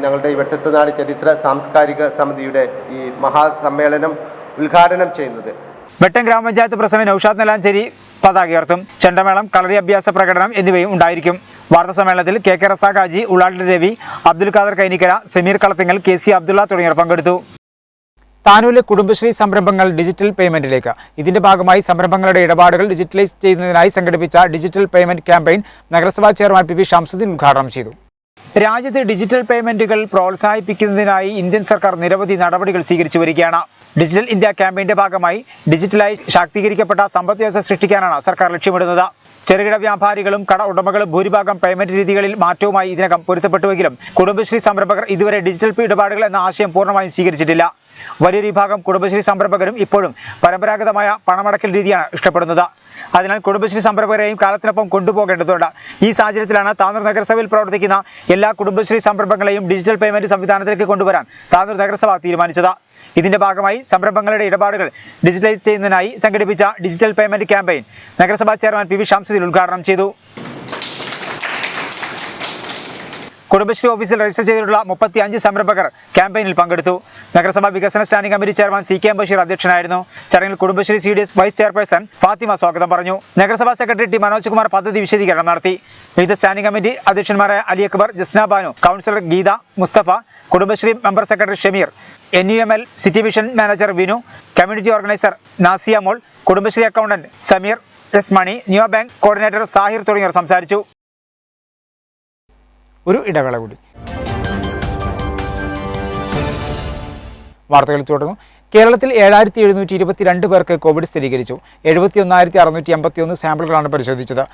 Speaker 9: ഞങ്ങളുടെ ഈ വെട്ടത്തുനാട് ചരിത്ര സാംസ്കാരിക സമിതിയുടെ ഈ മഹാസമ്മേളനം ഉദ്ഘാടനം ചെയ്യുന്നത്.
Speaker 1: വെട്ടം ഗ്രാമപഞ്ചായത്ത് പ്രസിഡന്റ് നൌഷാദ് നെലാഞ്ചേരി പതാക ഉയർത്തും. ചെണ്ടമേളം, കളരി അഭ്യാസ പ്രകടനം എന്നിവയും ഉണ്ടായിരിക്കും. വാർത്താ സമ്മേളനത്തിൽ കെ റസാഖ് ഹാജി, ഉള്ളാട്ട് രവി, അബ്ദുൽ ഖാദർ കൈനിക്കര, സമീർ കളത്തിങ്ങൽ, KC അബ്ദുള്ള തുടങ്ങിയവർ പങ്കെടുത്തു. താനൂരിലെ കുടുംബശ്രീ സംരംഭങ്ങൾ ഡിജിറ്റൽ പേയ്മെന്റിലേക്ക്. ഇതിന്റെ ഭാഗമായി സംരംഭങ്ങളുടെ ഇടപാടുകൾ ഡിജിറ്റലൈസ് ചെയ്യുന്നതിനായി സംഘടിപ്പിച്ച ഡിജിറ്റൽ പേയ്മെന്റ് ക്യാമ്പയിൻ നഗരസഭാ ചെയർമാൻ PV ഷംസുദ്ദീൻ ഉദ്ഘാടനം ചെയ്തു. രാജ്യത്ത് ഡിജിറ്റൽ പേയ്മെന്റുകൾ പ്രോത്സാഹിപ്പിക്കുന്നതിനായി ഇന്ത്യൻ സർക്കാർ നിരവധി നടപടികൾ സ്വീകരിച്ചു വരികയാണ്. ഡിജിറ്റൽ ഇന്ത്യ ക്യാമ്പയിന്റെ ഭാഗമായി ഡിജിറ്റലായി ശാക്തീകരിക്കപ്പെട്ട സമ്പദ് വ്യവസ്ഥ സൃഷ്ടിക്കാനാണ് സർക്കാർ ലക്ഷ്യമിടുന്നത്. ചെറുകിട വ്യാപാരികളും കട ഉടമകളും ഭൂരിഭാഗം പേയ്മെന്റ് രീതികളിൽ മാറ്റവുമായി ഇതിനകം പൊരുത്തപ്പെട്ടുവെങ്കിലും കുടുംബശ്രീ സംരംഭകർ ഇതുവരെ ഡിജിറ്റൽ ഇടപാടുകൾ എന്ന ആശയം പൂർണ്ണമായും സ്വീകരിച്ചിട്ടില്ല. വലിയൊരു വിഭാഗം കുടുംബശ്രീ സംരംഭകരും ഇപ്പോഴും പരമ്പരാഗതമായ പണമടക്കൽ രീതിയാണ് ഇഷ്ടപ്പെടുന്നത്. അതിനാൽ കുടുംബശ്രീ സംരംഭകരെയും കാലത്തിനൊപ്പം കൊണ്ടുപോകേണ്ടതുണ്ട്. ഈ സാഹചര്യത്തിലാണ് താനൂർ നഗരസഭയിൽ പ്രവർത്തിക്കുന്ന എല്ലാ കുടുംബശ്രീ സംരംഭങ്ങളെയും ഡിജിറ്റൽ പേയ്മെന്റ് സംവിധാനത്തിലേക്ക് കൊണ്ടുവരാൻ താനൂർ നഗരസഭ തീരുമാനിച്ചത്. ഇതിന്റെ ഭാഗമായി സംരംഭങ്ങളുടെ ഇടപാടുകൾ ഡിജിറ്റലൈസ് ചെയ്യുന്നതിനായി സംഘടിപ്പിച്ച ഡിജിറ്റൽ പേയ്മെന്റ് ക്യാമ്പയിൻ നഗരസഭാ ചെയർമാൻ PV ഷംസുദ്ദീൻ ഉദ്ഘാടനം ചെയ്തു. കുടുംബശ്രീ ഓഫീസിൽ രജിസ്റ്റർ ചെയ്തിട്ടുള്ള 35 സംരംഭകർ ക്യാമ്പയിനിൽ പങ്കെടുത്തു. നഗരസഭാ വികസന standing committee chairman CK Basheer അധ്യക്ഷനായിരുന്നു. ചടങ്ങിൽ Kudumbashree CDS vice chairperson Fathima സ്വാഗതം പറഞ്ഞു. നഗരസഭാ സെക്രട്ടറി T മനോജ് കുമാർ പദ്ധതി വിശദീകരണം നടത്തി. വിവിധ സ്റ്റാൻഡിംഗ് കമ്മിറ്റി അധ്യക്ഷന്മാരായ Ali Akbar, Jasna Banu, councillor Geetha, Mustafa, Kudumbashree member secretary Shameer, NUML city vision manager Vinu, community organiser Nasiya Mol, Kudumbashree accountant Sameer S Mani, new bank coordinator Sahir തുടങ്ങിയവർ സംസാരിച്ചു. ഒരു ഇടവേള കൂടി. വാർത്തകൾ തുടർന്നു. കേരളത്തിൽ 7722 പേർക്ക് കോവിഡ് സ്ഥിരീകരിച്ചു. 71,681 സാമ്പിളുകളാണ് പരിശോധിച്ചത്.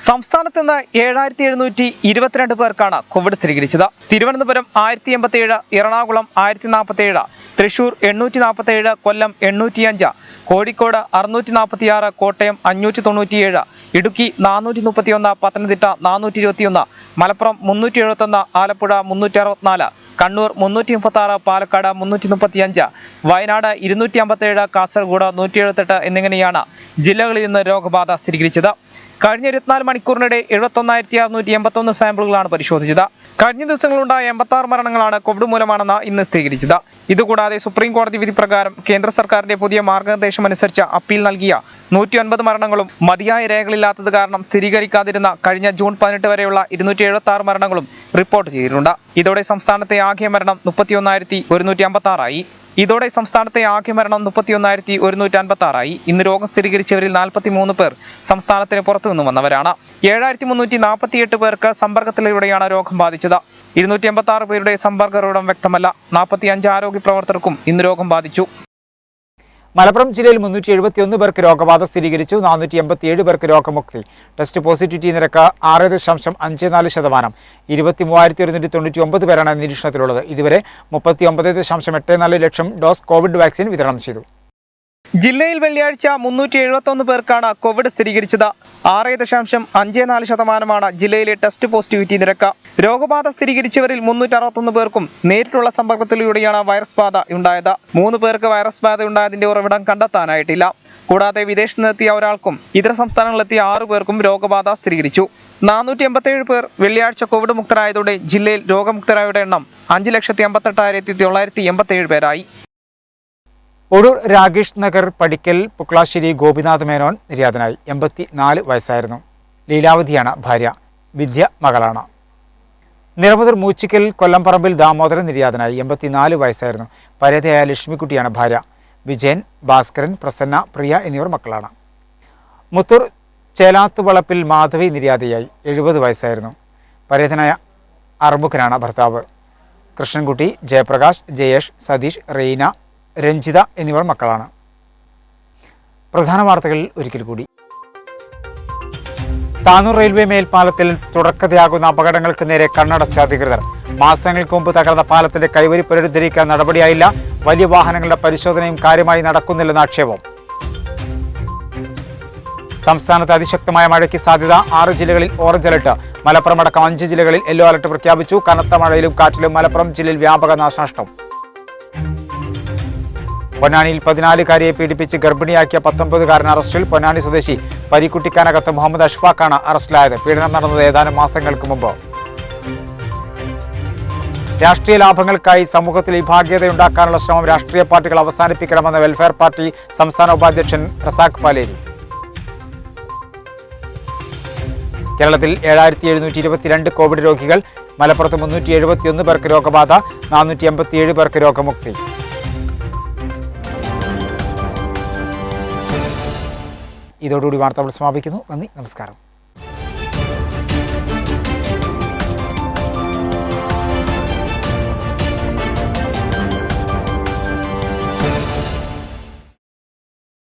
Speaker 3: സംസ്ഥാനത്ത് നിന്ന് 7722 പേർക്കാണ് കോവിഡ് സ്ഥിരീകരിച്ചത്. തിരുവനന്തപുരം 1087, എറണാകുളം 1047, തൃശൂർ 847, കൊല്ലം 805, കോഴിക്കോട് 646, കോട്ടയം 597, ഇടുക്കി 431, പത്തനംതിട്ട 421, മലപ്പുറം 371, ആലപ്പുഴ 364, കണ്ണൂർ 336, പാലക്കാട് 335, വയനാട് 257, കാസർഗോഡ് 178 എന്നിങ്ങനെയാണ് ജില്ലകളിൽ നിന്ന് രോഗബാധ സ്ഥിരീകരിച്ചത്. കഴിഞ്ഞ 24 മണിക്കൂറിനിടെ 71,681 സാമ്പിളുകളാണ് പരിശോധിച്ചത്. കഴിഞ്ഞ ദിവസങ്ങളുണ്ടായ 86 മരണങ്ങളാണ് കോവിഡ് മൂലമാണെന്ന് ഇന്ന് സ്ഥിരീകരിച്ചത്. ഇതുകൂടാതെ സുപ്രീം കോടതി വിധി പ്രകാരം കേന്ദ്ര സർക്കാരിന്റെ പുതിയ മാർഗനിർദ്ദേശം അനുസരിച്ച് അപ്പീൽ നൽകിയ 109 മരണങ്ങളും മതിയായ രേഖകളില്ലാത്തത് കാരണം സ്ഥിരീകരിക്കാതിരുന്ന കഴിഞ്ഞ ജൂൺ 18 വരെയുള്ള 276 മരണങ്ങളും റിപ്പോർട്ട് ചെയ്തിട്ടുണ്ട്. ഇതോടെ സംസ്ഥാനത്തെ ആകെ മരണം 31,156 ആയി. ഇന്ന് രോഗം സ്ഥിരീകരിച്ചവരിൽ 43 പേർ സംസ്ഥാനത്തിന് പുറത്തുനിന്ന് വന്നവരാണ്. 7,348 പേർക്ക് സമ്പർക്കത്തിലൂടെയാണ് രോഗം ബാധിച്ചത്. 286 പേരുടെ സമ്പർക്കരോടം വ്യക്തമല്ല. 45 ആരോഗ്യ പ്രവർത്തകർക്കും ഇന്ന് രോഗം ബാധിച്ചു.
Speaker 1: മലപ്പുറം ജില്ലയിൽ 371 പേർക്ക് രോഗബാധ സ്ഥിരീകരിച്ചു. 487 പേർക്ക് രോഗമുക്തി. ടെസ്റ്റ് പോസിറ്റിവിറ്റി നിരക്ക് 6.54%. 23,199 പേരാണ് നിരീക്ഷണത്തിലുള്ളത്. ഇതുവരെ 39.84 ലക്ഷം ഡോസ് കോവിഡ് വാക്സിൻ വിതരണം ചെയ്തു.
Speaker 3: ജില്ലയിൽ വെള്ളിയാഴ്ച 371 പേർക്കാണ് കോവിഡ് സ്ഥിരീകരിച്ചത്. 6.54% ജില്ലയിലെ ടെസ്റ്റ് പോസിറ്റിവിറ്റി നിരക്ക്. രോഗബാധ സ്ഥിരീകരിച്ചവരിൽ 361 പേർക്കും നേരിട്ടുള്ള സമ്പർക്കത്തിലൂടെയാണ് വൈറസ് ബാധ ഉണ്ടായത്. 3 പേർക്ക് വൈറസ് ബാധ ഉണ്ടായതിന്റെ ഉറവിടം കണ്ടെത്താനായിട്ടില്ല. കൂടാതെ വിദേശത്ത് നിന്നെത്തിയ ഒരാൾക്കും ഇതര സംസ്ഥാനങ്ങളിലെത്തിയ 6 പേർക്കും രോഗബാധ സ്ഥിരീകരിച്ചു. 487 പേർ വെള്ളിയാഴ്ച കോവിഡ് മുക്തരായതോടെ ജില്ലയിൽ രോഗമുക്തരായവരുടെ എണ്ണം 5,58,987 പേരായി.
Speaker 1: ഒടൂർ രാകേഷ് നഗർ പടിക്കൽ പുക്ലാശ്ശേരി ഗോപിനാഥ് മേനോൻ നിര്യാതനായി. 84 വയസ്സായിരുന്നു. ലീലാവതിയാണ് ഭാര്യ. വിദ്യ മകളാണ്. നിറമുതർ മൂച്ചിക്കൽ കൊല്ലംപറമ്പിൽ ദാമോദരൻ നിര്യാതനായി. 84 വയസ്സായിരുന്നു. പരേതയായ ലക്ഷ്മിക്കുട്ടിയാണ് ഭാര്യ. വിജയൻ, ഭാസ്കരൻ, പ്രസന്ന, പ്രിയ എന്നിവർ മക്കളാണ്. മുത്തൂർ ചേലാത്തുവളപ്പിൽ മാധവി നിര്യാതയായി. 70 വയസ്സായിരുന്നു. പരേതനായ അറുമുഖനാണ് ഭർത്താവ്. കൃഷ്ണൻകുട്ടി, ജയപ്രകാശ്, ജയേഷ്, സതീഷ്, റീന, രഞ്ജിത എന്നിവർ മക്കളാണ്. പ്രധാന വാർത്തകൾ ഒരിക്കൽ കൂടി. താനൂർ റെയിൽവേ മേൽപ്പാലത്തിൽ തുടർക്കഥയാകുന്ന അപകടങ്ങൾക്ക് നേരെ കണ്ണടച്ച അധികൃതർ. മാസങ്ങൾക്ക് മുമ്പ് തകർന്ന പാലത്തിന്റെ കൈവരി പുനരുദ്ധരിക്കാൻ നടപടിയായില്ല. വലിയ വാഹനങ്ങളുടെ പരിശോധനയും കാര്യമായി നടക്കുന്നില്ലെന്ന ആക്ഷേപം. സംസ്ഥാനത്ത് അതിശക്തമായ മഴയ്ക്ക് സാധ്യത. 6 ജില്ലകളിൽ ഓറഞ്ച് അലർട്ട്. മലപ്പുറം അടക്കം 5 ജില്ലകളിൽ യെല്ലോ അലർട്ട് പ്രഖ്യാപിച്ചു. കനത്ത മഴയിലും കാറ്റിലും മലപ്പുറം ജില്ലയിൽ വ്യാപക നാശനഷ്ടം. പൊന്നാനിയിൽ 14-കാരിയെ പീഡിപ്പിച്ച് ഗർഭിണിയാക്കിയ 19-കാരൻ അറസ്റ്റിൽ. പൊന്നാനി സ്വദേശി പരിക്കുട്ടിക്കാനകത്ത് മുഹമ്മദ് അഷ്ഫാഖാണ് അറസ്റ്റിലായത്. പീഡനം നടന്നത് ഏതാനും മാസങ്ങൾക്ക് മുമ്പ്. രാഷ്ട്രീയ ലാഭങ്ങൾക്കായി സമൂഹത്തിൽ വിഭാഗീയതയുണ്ടാക്കാനുള്ള ശ്രമം രാഷ്ട്രീയ പാർട്ടികൾ അവസാനിപ്പിക്കണമെന്ന് വെൽഫെയർ പാർട്ടി സംസ്ഥാന ഉപാധ്യക്ഷൻ റസാഖ് പാലേരി. കേരളത്തിൽ 7722 കോവിഡ് രോഗികൾ. മലപ്പുറത്ത് 371 പേർക്ക് രോഗബാധ. 487 പേർക്ക് രോഗമുക്തി. ഇതോടുകൂടി വാർത്തകൾ സമാപിക്കുന്നു. നന്ദി, നമസ്കാരം.